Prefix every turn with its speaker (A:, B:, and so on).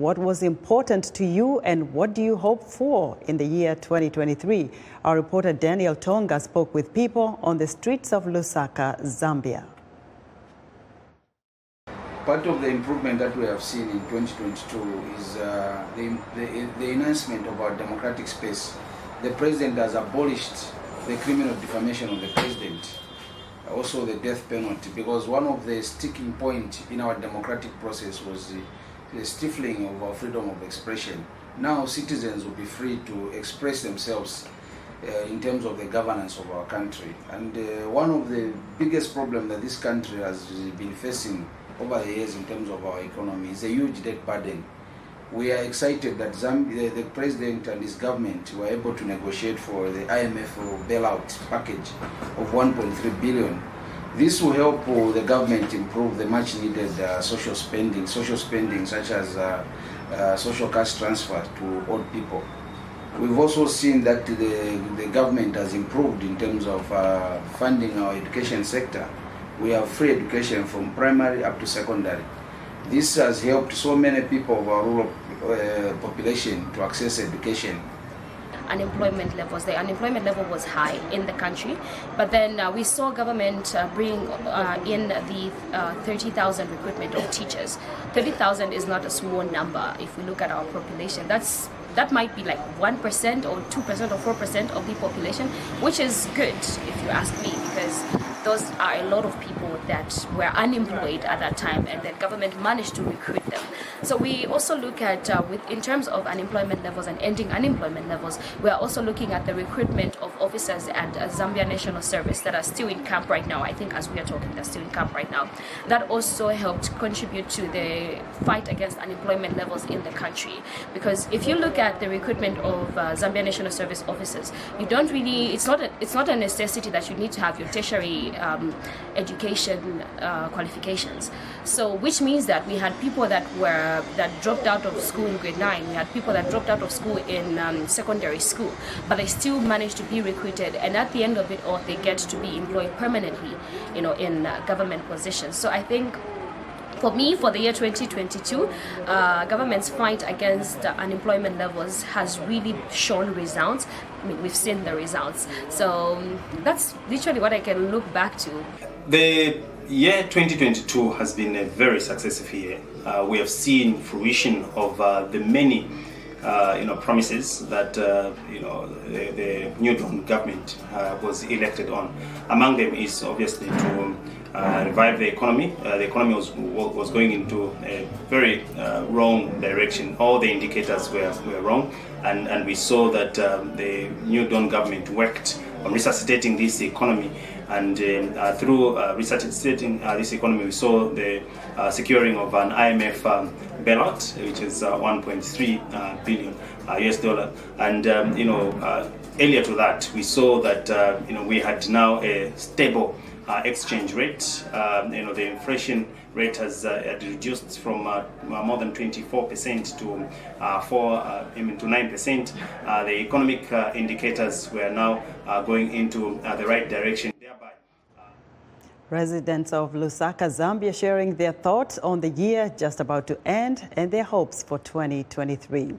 A: what was important to you and what do you hope for in the year 2023? Our reporter Daniel Tonga spoke with people on the streets of Lusaka, Zambia.
B: Part of the improvement that we have seen in 2022 is the enhancement of our democratic space. The president has abolished the criminal defamation of the president, also the death penalty, because one of the sticking points in our democratic process was the stifling of our freedom of expression. Now citizens will be free to express themselves in terms of the governance of our country. And one of the biggest problems that this country has been facing over the years in terms of our economy is a huge debt burden. We are excited that the president and his government were able to negotiate for the IMF bailout package of 1.3 billion. This will help the government improve the much needed social spending such as social cash transfer to old people. We've also seen that the government has improved in terms of funding our education sector. We have free education from primary up to secondary. This has helped so many people of our rural population to access education.
C: Unemployment levels. The unemployment level was high in the country, but then we saw government bring in the 30,000 recruitment of teachers. 30,000 is not a small number if we look at our population. That might be like 1% or 2% or 4% of the population, which is good if you ask me, because those are a lot of people that were unemployed at that time, and the government managed to recruit them. So we also look at, in terms of unemployment levels and ending unemployment levels, we are also looking at the recruitment of officers at Zambia National Service that are still in camp right now. I think as we are talking, they're still in camp right now. That also helped contribute to the fight against unemployment levels in the country. Because if you look at the recruitment of Zambia National Service officers, you don't really, it's not a necessity that you need to have your tertiary education qualifications. So which means that we had people that dropped out of school in grade 9, we had people that dropped out of school in secondary school, but they still managed to be recruited, and at the end of it all they get to be employed permanently, in government positions. So I think for me, for the year 2022, government's fight against unemployment levels has really shown results. I mean, we've seen the results. So that's literally what I can look back to.
D: The year 2022 has been a very successful year. We have seen fruition of the many promises that the new government was elected on. Among them is obviously to revive the economy. The economy was going into a very wrong direction. All the indicators were wrong, and we saw that the new government worked on resuscitating this economy, and through resuscitating this economy, we saw the securing of an IMF bailout, which is 1.3 billion US dollar, and earlier to that, we saw that we had now a stable exchange rate. The inflation rate has reduced from more than 24% to 9%. The economic indicators were now going into the right direction. Thereby,
A: residents of Lusaka, Zambia, sharing their thoughts on the year just about to end and their hopes for 2023.